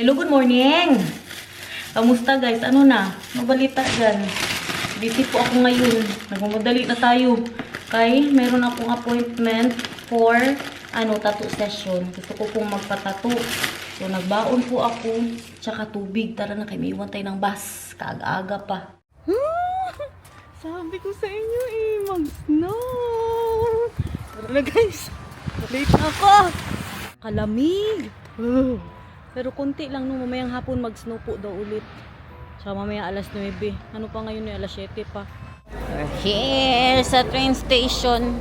Hello, good morning! Kamusta guys? Ano na? Mabalita dyan. Busy po ako ngayon. Nagmamadali na tayo. Kay, meron akong appointment for tattoo session. Gusto ko pong magpatattoo. So, nagbaon po ako. Tsaka tubig. Tara na, kay may iwan tayo ng bus. Kaaga-aga pa. Sabi ko sa inyo mag-snow. Tara na guys. Late na ako. Kalamig. Pero konti lang no, mamayang hapon mag-snow po daw ulit. Tsaka mamaya alas 9. Ano pa ngayon alas 7 pa. We're here sa train station.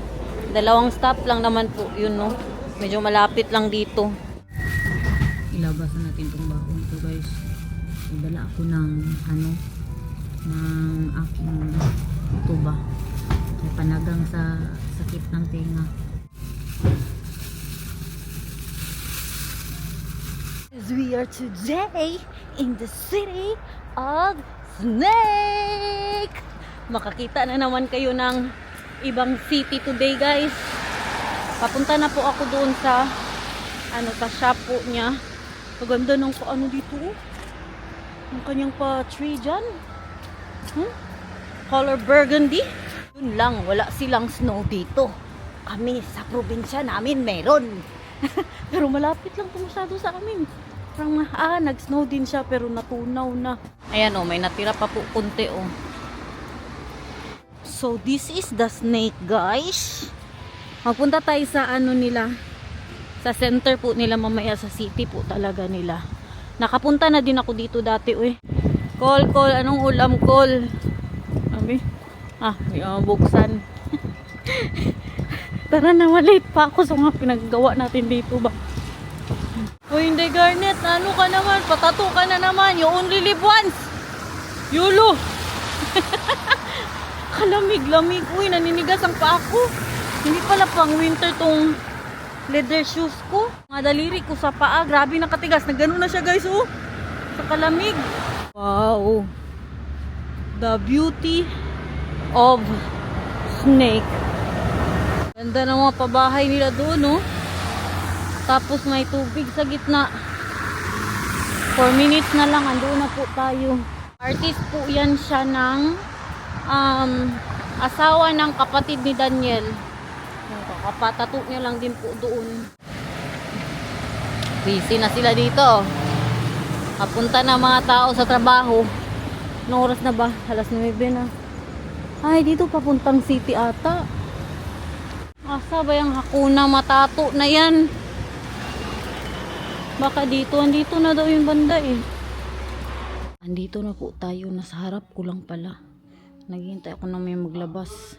2 stop lang naman po yun, no? Medyo malapit lang dito. Ilabasan natin itong bakon ko, guys. Idala ako ng ng aking tuba. May panagang sa sakit ng tenga. We are today in the city of Snake. Makakita na naman kayo ng ibang city today, guys. Papunta na po ako doon sa sa shop po niya. Maganda ng dito. Yung kanyang pa-tree dyan. Color burgundy. Yun lang, wala silang snow dito. Kami sa probinsya namin meron. Pero malapit lang po masyado sa amin. Parang nag-snow din siya pero natunaw na. Ayan may natira pa po kunti So this is the Snake, guys. Magpunta tayo sa nila. Sa center po nila mamaya, sa city po talaga nila. Nakapunta na din ako dito dati, Call, anong ulam, call? Abi? May buksan. Tara na, malate pa ako sa mga pinaggawa natin dito ba. Hindi, Garnet, ano ka naman? Patato ka na naman. You only live once. Yulo. Kalamig-lamig. Naninigas ang paa ko. Hindi pala pang winter tong leather shoes ko. Mga daliri ko sa paa. Grabe nakatigas. Nagano na siya, guys, sa kalamig. Wow. The beauty of Snake. Ganda ng mga pabahay nila doon, Tapos may tubig sa gitna. 4 minutes na lang, andoon na po tayo. Artist po yan siya ng asawa ng kapatid ni Daniel. Kakapatato niya lang din po doon. Busy na sila dito. Kapunta na mga tao sa trabaho. Anong oras na ba? Alas 9 na. Ay, dito papuntang city ata. Asa ba yung hakuna matato na yan? Baka dito, andito na daw yung banda Andito na po tayo, nasa harap ko lang pala. Naghihintay ako na may maglabas.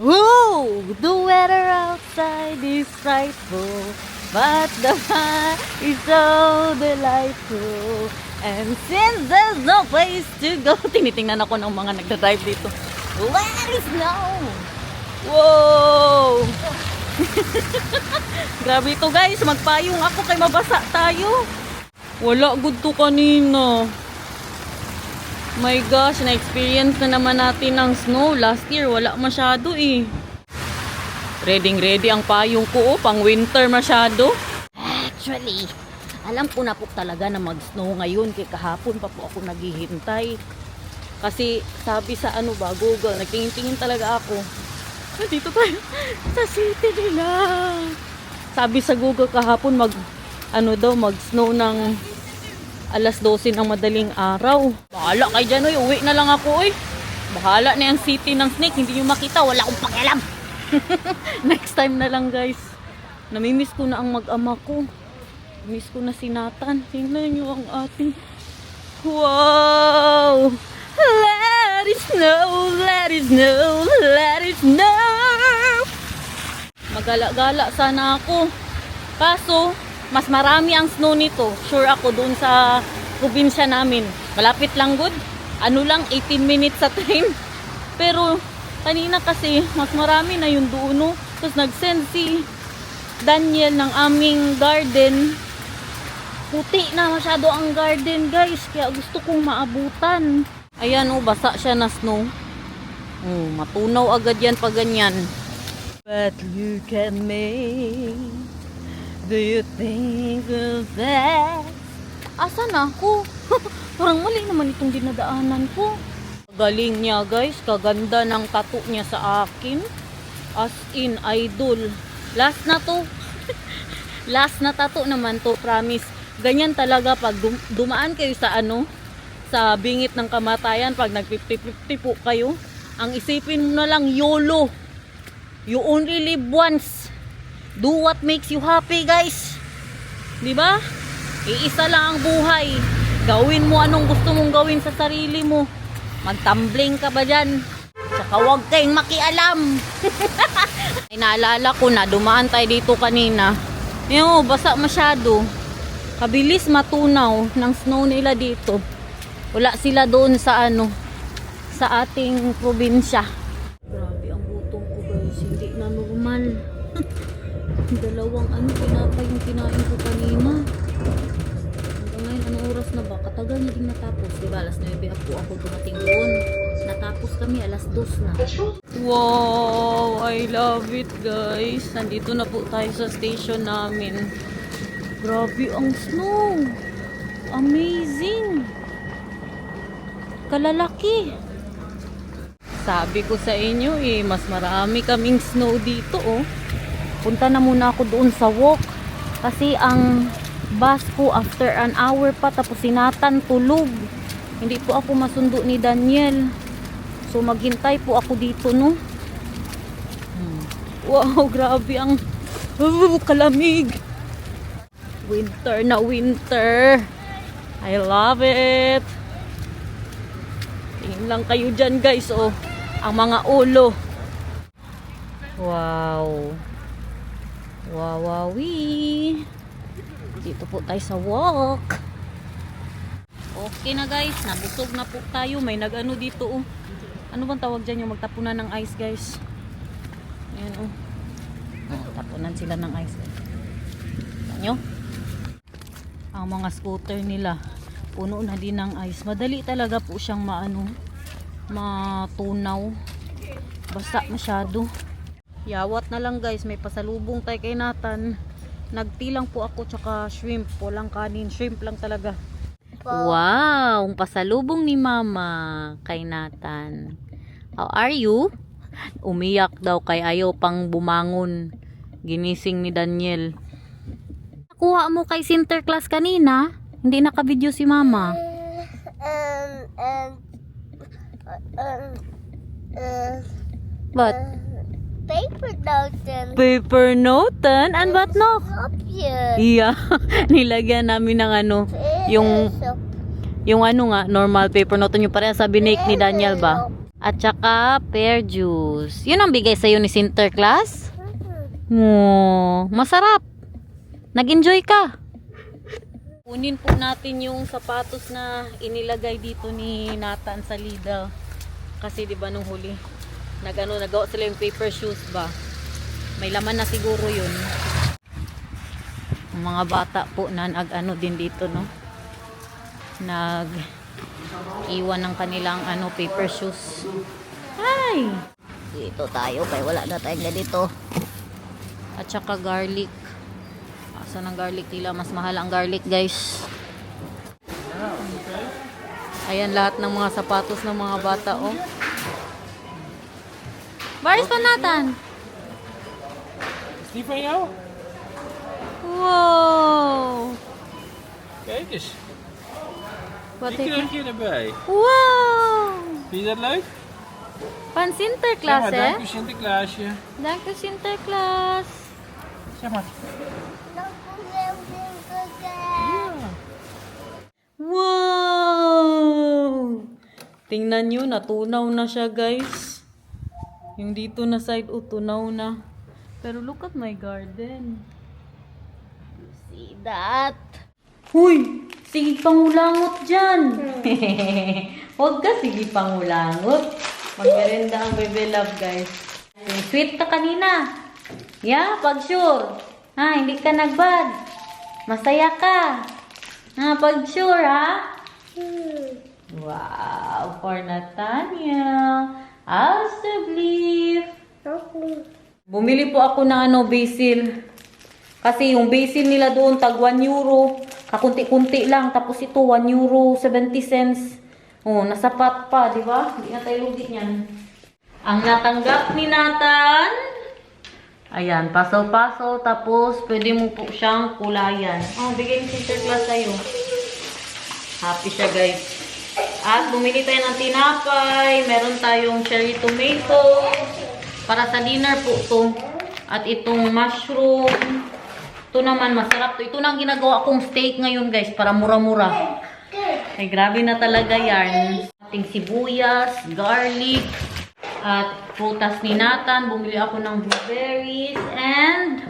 Whoa! The weather outside is frightful, but the fun is so delightful. And since there's no place to go, tinitingnan ako ng mga nagdadrive dito. Let it snow! Wow! Grabe ito, guys. Magpayong ako kay mabasa tayo. Wala good to kanina. My gosh, na-experience na naman natin ng snow. Last year, wala masyado Ready ang payong ko pang winter masyado. Actually, alam ko na po talaga na mag-snow ngayon. Kaya kahapon pa po ako naghihintay. Kasi sabi sa Google, nagtingin-tingin talaga ako. Dito tayo sa city nila. Sabi sa Google kahapon mag-snow ng alas 12 ng madaling araw. Bahala kayo dyan, uwi na lang ako, Bahala na yung city ng Snake. Hindi nyo makita, wala akong pakialam. Next time na lang, guys. Namimiss ko na ang mag-ama ko. Miss ko na si Nathan. Tingnan nyo ang ating... Wow! Let it snow, let it snow, let it snow! Magala-gala sana ako. Kaso, mas marami ang snow nito. Sure ako dun sa probinsya namin. Malapit lang, good. 18 minutes sa train. Pero, kanina kasi, mas marami na yung doon, Tapos nag-send si Daniel ng aming garden. Puti na masyado ang garden, guys. Kaya gusto kong maabutan. Ayan oh, basa siya na snow. Oh, matunaw agad yan pag ganyan. But you can make. Do you think of that? Asan ako? Parang mali naman itong dinadaanan ko. Galing niya guys, kaganda ng tattoo niya sa akin. As in, idol. Last na to. Last na tattoo naman to, promise. Ganyan talaga pag dumaan kayo sa sa bingit ng kamatayan, pag nag-50-50 po kayo, ang isipin mo na lang, YOLO. You only live once. Do what makes you happy, guys. Diba? Iisa lang ang buhay. Gawin mo anong gusto mong gawin sa sarili mo. Magtumbling ka ba dyan? Tsaka huwag kayong makialam. Ay, naalala ko na, dumaan tayo dito kanina. Yung basa masyado. Kabilis matunaw ng snow nila dito. Wala sila doon sa sa ating probinsya. Grabe ang gutom ko guys, hindi na normal. Dalawang pinapay yung kinain ko kanina. Hanggang ngayon, anong oras na ba? Katagal na din natapos. Diba, alas 9 ako dumating doon. Natapos kami, alas 2 na. Wow, I love it guys. Nandito na po tayo sa station namin. Grabe ang snow. Amazing. Kalalaki. Sabi ko sa inyo mas marami kaming snow dito oh. Punta na muna ako doon sa walk. Kasi ang bus ko after an hour pa, tapos si Nathan tulog. Hindi po ako masundo ni Daniel. So maghintay po ako dito no. Wow, grabe ang kalamig. Winter na winter. I love it. Tingin lang kayo dyan guys oh. Ang mga ulo. Wow. Wawawi. Dito po tayo sa walk. Okay na guys, nabusog na po tayo. May nag-ano dito oh. Ano bang tawag dyan yung magtapunan ng ice guys? Ayan oh. Tapunan sila ng ice. Nyo? Ang mga scooter nila puno na din ng ice. Madali talaga po siyang matunaw. Basta masyado. Yawat na lang guys, may pasalubong tayo kay Nathan. Nagtilang po ako tsaka shrimp. Walang kanin, shrimp lang talaga. Wow, ang pasalubong ni Mama kay Nathan. How are you? Umiyak daw kay ayaw pang bumangon. Ginising ni Daniel. Nakuha mo kay Sinterklaas kanina? Hindi naka-video si Mama. What? Paper Dalton. Paper noten? And what no? Obvious. Yeah. Nilagyan namin ng yung normal paper noten yung pareha sa binake ni Daniel ba? At saka pear juice. Yun ang bigay sa'yo ni Sinterklaas? Masarap. Nag-enjoy ka. Kunin po natin yung sapatos na inilagay dito ni Nathan sa Lidl. Kasi di ba nung huli, nagawa sila yung paper shoes ba? May laman na siguro yun. Ang mga bata po na nag-ano din dito, no? Nag-iwan ng kanilang paper shoes. Hi! Dito tayo, kaya wala na tayong ganito. At saka garlic. Asa ng garlic nila? Mas mahal ang garlic, guys. Ayan lahat ng mga sapatos ng mga bata, oh. Waar is van Nathan? Is die van jou? Wow! Kijk eens, Wat die ik... krijg je erbij. Wow! Vind je dat leuk? Van Sinterklaas, Zeg maar, hè? dank u Sinterklaasje. Dank u, Sinterklaas. Zeg maar. Wow! Tingnan nyo, natunaw na siya, guys. Yung dito na side, tunaw na. Pero look at my garden. See that? Huy! Sige pangulangot dyan. Huwag ka sige pangulangot. Magmerenda ang baby love, guys. Yung sweet ka kanina. Yeah, pag sure. Ha, hindi ka nagbad. Masaya ka. Ha, pag sure, ha? Wow, for Nathaniel. Alstableef. Bumili po ako ng basil. Kasi yung basil nila doon, tag 1 euro. Kakunti-kunti lang. Tapos ito, 1 euro, 70 cents. Oh, nasapat pa, di ba? Hindi na tayo lugit niyan. Ang natanggap ni Nathan, ayan, paso-paso. Tapos, pwede mo po siyang kulayan. Oh, bigay ni Sister Class sa'yo. Happy siya, guys. At bumili tayo ng tinapay. Meron tayong cherry tomato. Para sa dinner po ito. At itong mushroom. Ito naman, masarap to. Ito na ang ginagawa kong steak ngayon, guys. Para mura-mura. Ay, grabe na talaga yan. Ating sibuyas, garlic, at prutas ni Nathan. Bumili ako ng blueberries and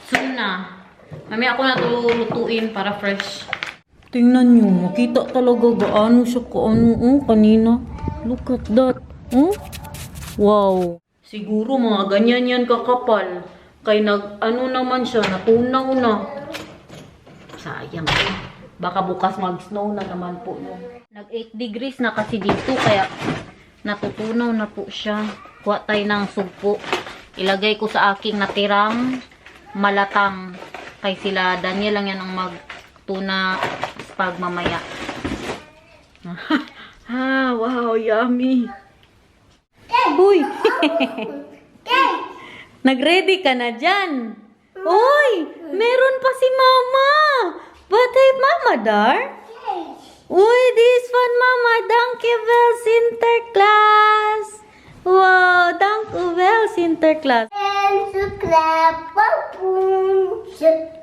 tuna. Mamaya ako na ito lutuin para fresh. Tingnan nyo, makita talaga gaano siya kanina. Look at that. Wow. Siguro mga ganyan yan kakapal. Kay naman siya, natunaw na. Sayang. Baka bukas mag-snow na naman po. Nag 8 degrees na kasi dito, kaya natutunaw na po siya. Kuha tayo ng sugpo. Ilagay ko sa aking natirang malatang. Kay sila Daniel lang yan ang magtuna pag mamaya. Wow, yummy. Uy! Nag-ready ka na dyan. Uy! Meron pa si Mama! What type Mama, Dar? Uy, this one, Mama. Dankjewel, Sinterklaas. Wow, dankjewel, Sinterklaas. En ze klappen poentje.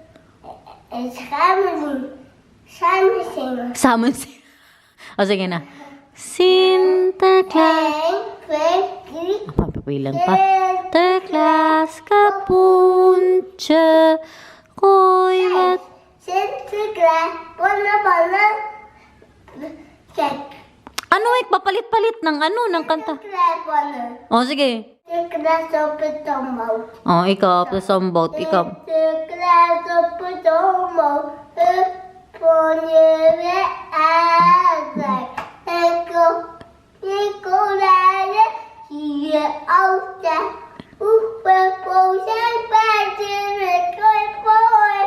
En samen zingen. Samen zingen. O, sige na. Sinterklaas. 1, 2, 3. Papapilang pa. Sinterklaas, kapoentje. Gooi wat. Sinterklaas, ballen. Kijk. Ano papalit-palit ng ng kanta? Sinterklaas, ballen. O, sige. Sinterklaas op het tomboot. O, ikaw, plus ang boat. Ikaw. Sinterklaas op het tomboot. Hup, van je weer uit. En kom, Nicolai, zie je altijd. Hoeveel procent buiten het mooi.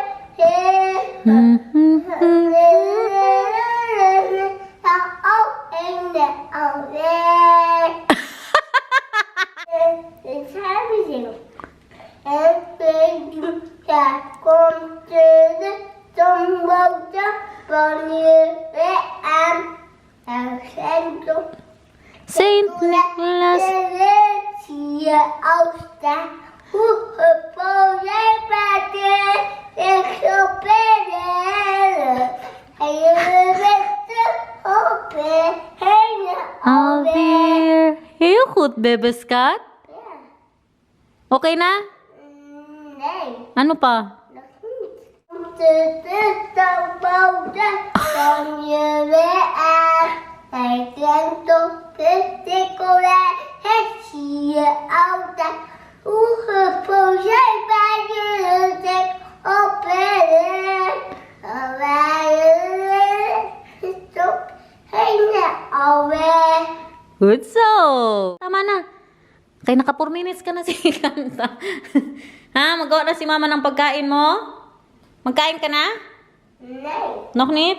In de alweer. Dit gaan we zingen. En daar komt de tombootje van je weer aan. En centrum. Saint Nicholas. Zie je staan. Hoe gevoel jij buiten. Ik zo binnen. En je bent te open. Heen Alweer. Heel goed, bebeskat. Ja. Okay na? Nee. Ano pa? Nog niet. De tombootje van je weer aan. Hij denkt op de tikkelij. Het zie je altijd. Hoe gevoel jij bij je dek op het stop heen alweer. Good so. Tama na. Kaya naka 4 minutes ka na sa kanta. Ha? Magawa na si mama ng pagkain mo? Magkain ka na? Nee, Nog niet?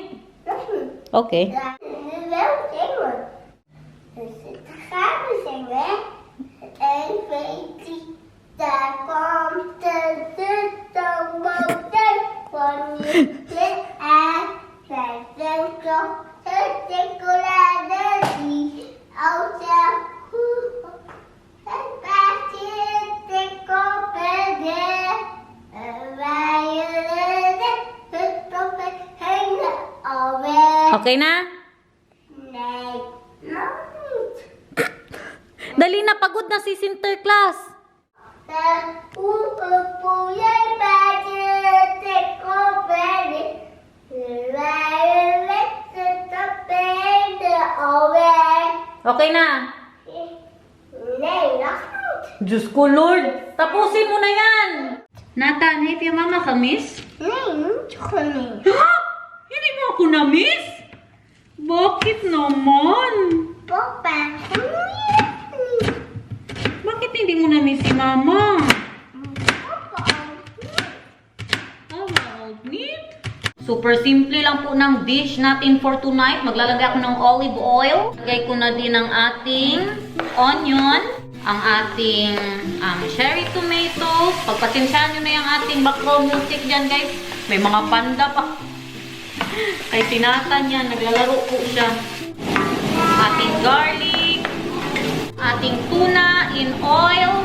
nog niet. Okay. Ja, we wel zingen. Dus gaan we zingen. 1, 2, 3. Daar komt de tombootje van je aan. Zij denkt op de chocolade die als je het paardje te kopen wij het toppen heen alweer. Okay na? Nee, nog niet. Dali na, pagod na si Sinterklaas. Hoe voel jij bij je te kopen? Wij weten dat beter alweer. Okay na? Nee, nog niet. Diyos ko, Lord. Tapusin mo na yan. Nathan, heeft je mama gemist? Nee, niet gewoon niet. Ha? Hindi mo ako na-miss? Bakit naman? Papa. Bakit hindi mo na-miss si Mama? Super simple lang po ng dish natin for tonight. Maglalagay ako ng olive oil. Lagay ko na din ang ating onion, ang ating cherry tomatoes. Pagpasensyahan nyo na yung ating background music dyan, guys. May mga panda pa. Kay tinatan yan, naglalaro po siya. Ating garlic, ating tuna in oil.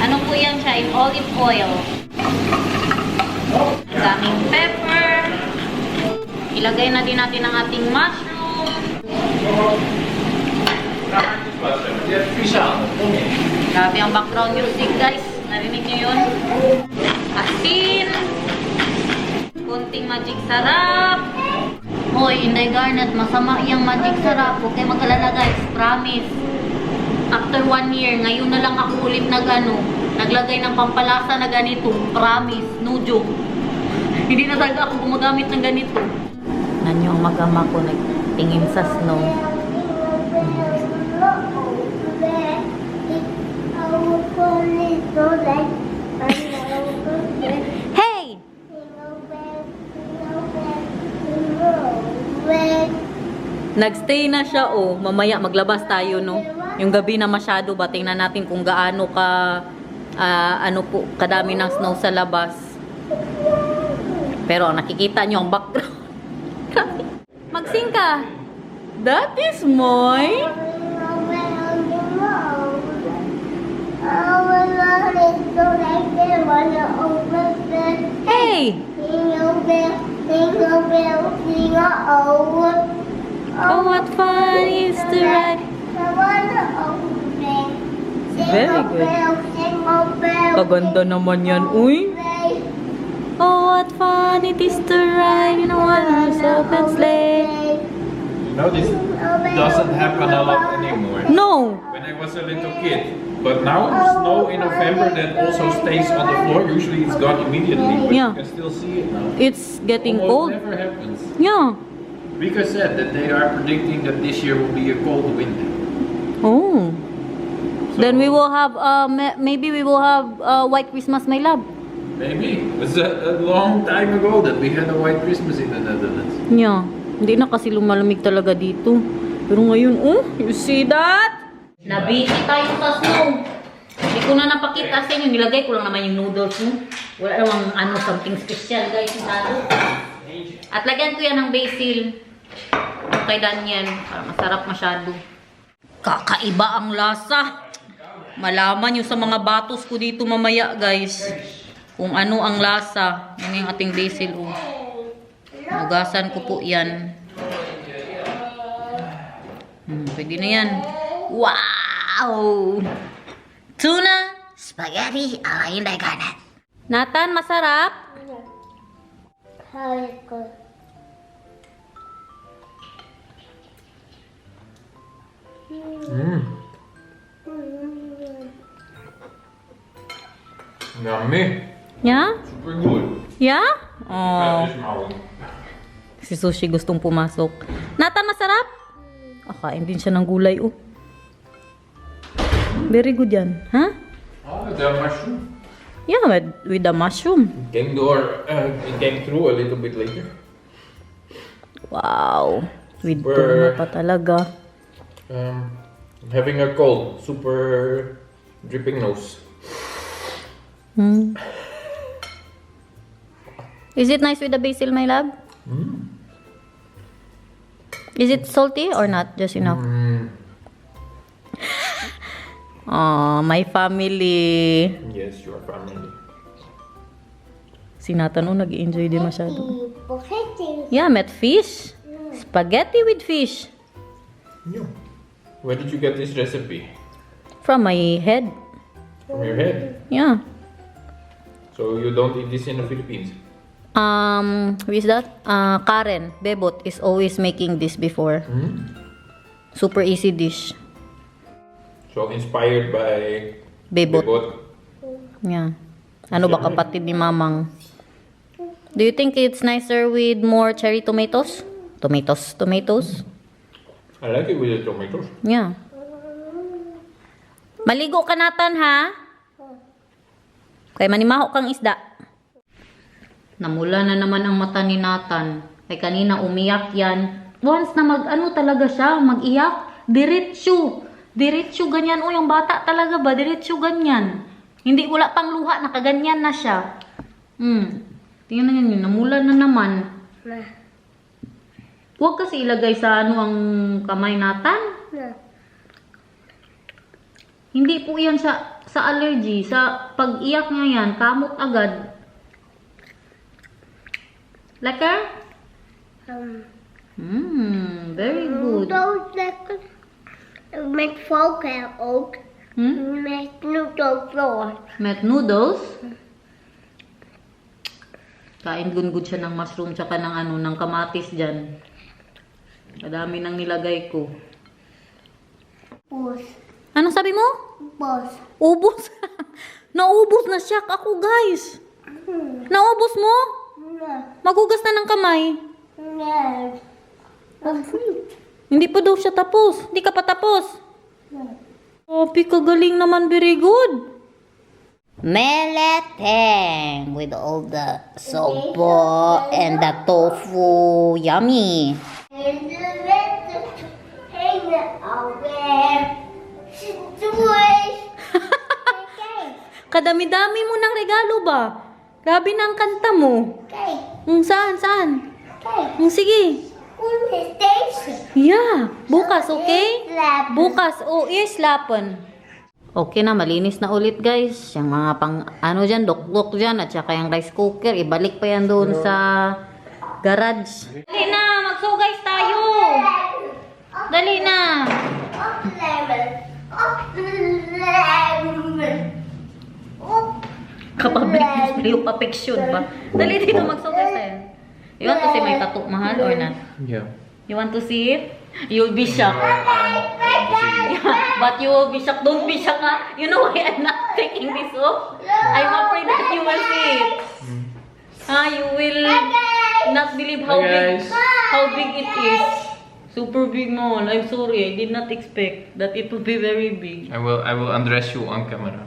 Ano po yan siya? In olive oil. Daming pepper. Ilagay na din natin ang ating mushroom. Grabe ang background music, guys. Narinig nyo yun? Asin. Kunting magic sarap. Hoy, Inday Garnet, masama yung magic sarap. Huwag kayo mag-alala, guys. Promise. After 1 year, ngayon na lang ako ulit naglagay ng pampalasa na ganito. Promise. No joke. Hindi na talaga ako gumagamit ng ganito. Nanyo ang mag-ama ko nagtingin sa snow. Hey! Nagstay na siya, oh. Mamaya maglabas tayo, no? Yung gabi na masyado ba, tingnan natin kung gaano kadami ng snow sa labas. Pero nakikita nyo ang background. Magsing ka. That is Moy. Hey! Oh, what fun is to ride. Very good. Kaganda naman yan, uy. Oh, what fun it is to ride in a one-horse open sleigh. No, this doesn't happen a lot anymore. No. When I was a little kid. But now snow in November that also stays on the floor. Usually it's gone immediately, but Yeah. you can still see it now. It's getting Almost cold. never happens. Yeah. Vika said that they are predicting that this year will be a cold winter. Oh. So Then we will have, maybe we will have White Christmas, my love. maybe. It was a long time ago that we had a white Christmas in the Netherlands. Yeah. Hindi na kasi lumalamig talaga dito. Pero ngayon, oh, you see that? Nabisi tayo sa snow. Hindi ko na napakita sa inyo. Nilagay ko lang naman yung noodles mo. Wala namang something special, guys. At lagyan ko yan ng basil. Yung kay Daniel. Para masarap masyado. Kakaiba ang lasa. Malaman nyo sa mga batos ko dito mamaya, guys. Kung ano ang lasa. Yan yung ating basil, oh. Nugasan ko po yan. Pwede na yan. Wow! Tuna spaghetti ala Inday Garnet. Nathan, masarap? Yummy. Yeah? Super good. Yeah? Oh. Oh. Si Sushi gustong pumasok. Nathan, masarap? Kain din siya ng gulay, oh. Very good yan. Huh? Oh, the mushroom. Yeah, with the mushroom. It came through a little bit later. Wow. With Super. tuna pa talaga. Having a cold, super dripping nose. Is it nice with the basil, my love? Is it salty or not? Just enough. Oh, my family. Yes, your family. Si Nathan, oh, nag-enjoy din masyado. Yeah, met fish. Spaghetti with fish. Yeah. Where did you get this recipe? From my head. From your head. Yeah. So you don't eat this in the Philippines? Who is that? Karen Bebot is always making this before. Super easy dish. So inspired by Bebot. Bebot. Yeah. Ano ba kapatid ni Mamang? Do you think it's nicer with more cherry tomatoes? Tomatoes. I like it with the tomatoes. Yeah. Maligo ka Nathan ha? Kay manimaho kang isda. Namula na naman ang mata ni Nathan. Kay kanina umiyak yan. Once na talaga siya, mag-iyak, diretso. Diretso ganyan. O, yung bata talaga ba? Diretso ganyan. Hindi wala pang luha, nakaganyan na siya. Tingnan na yun, namula na naman. Huwag kasi ilagay sa ang kamay Nathan. Hindi po yan sa allergy. Sa pag-iyak niya yan, kamot agad. Lekker? Very good. Noodles lekker. Met valkuil ook. Met noodles. Met noodles. Kain good siya ng mushroom tsaka ng kamatis dyan. Kadami nang nilagay ko. Bos. Ano sabi mo? Bos. Ubos. Naubos na siya ako guys. Naubos mo? Magugas na ng kamay. Hindi pa daw siya tapos. Hindi ka pa tapos. Papi, kagaling naman. Very good. Meleteng with all the sopo and the tofu. Yummy. En de witte heen alweer. Doei. Kijk, Kadami-dami mo ng regalo ba? Grabe na ang kanta mo. kijk, Saan? kijk. Sige. Hoe is deze? Yeah. Bukas, okay? Slapen. Bukas, slapen. Okay na, malinis na ulit guys. Yung mga dyan, dok-dok dyan, at saka yung rice cooker, ibalik pa yan doon sa garage. Dali na, magsugays tayo. Dali na. Kapabilis pa yung papiksyon ba? Dali dito magsugays tayo. You want to see my tattoo, mahal, or not? Yeah. You want to see it? You'll be shocked. But you will be shocked. Don't be shocked, ha? You know why I'm not taking this off? I'm afraid that you will see it. You will not believe how big it is. Super big, Mol. I'm sorry. I did not expect that it would be very big. I will undress you on camera.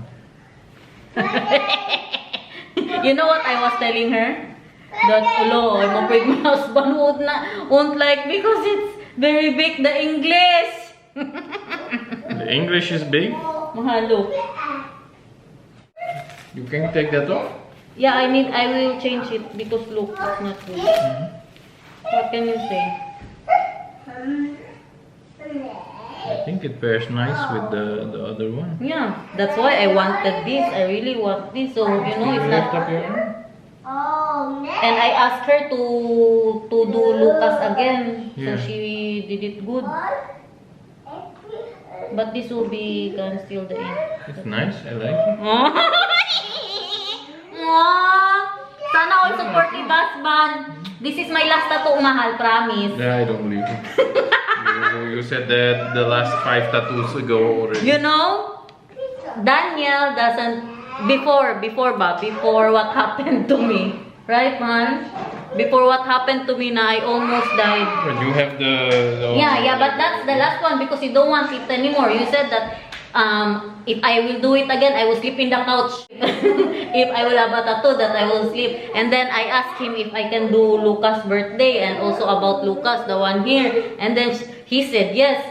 You know what I was telling her? That, I'm afraid my husband won't like because it's very big, the English. The English is big. Mahal, look. You can take that off. Yeah, I will change it because look, it's not good. What can you say? I think it pairs nice with the other one. Yeah, that's why I wanted this. I really want this. So, it's Lift not... up your arm. Oh, nee. And I asked her to do Lucas again. Yeah. So, she did it good. But this will be can still the ink. It's nice. I like it. Sana all supportive husband. This is my last tattoo, mahal, promise. Yeah, I don't believe it. you said that the last 5 tattoos ago already. You know, Daniel doesn't, before what happened to me, right, man? Before what happened to me na I almost died. But you have the Yeah, but that's the last one because you don't want it anymore. You said that if I will do it again, I will sleep in the couch. If I will have a tattoo, that I will sleep. And then I asked him if I can do Lucas' birthday and also about Lucas, the one here. And then he said yes.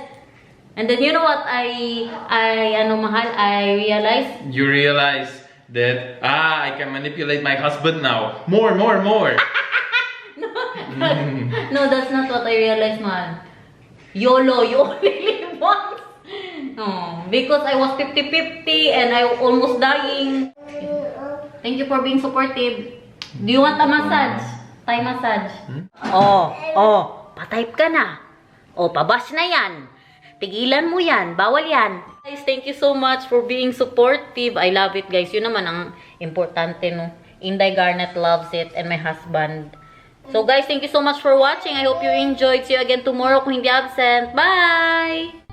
And then you know what mahal, I realized? You realize that I can manipulate my husband now. More. No, that's not what I realized, man. YOLO, you only live once. No, because I was 50-50 and I almost dying. Thank you for being supportive. Do you want a massage? Thai massage? Patype ka na. Pabash na yan. Tigilan mo yan. Bawal yan. Guys, thank you so much for being supportive. I love it, guys. Yun naman ang importante, no? Inday Garnet loves it and my husband. So, guys, thank you so much for watching. I hope you enjoyed. See you again tomorrow kung hindi absent. Bye!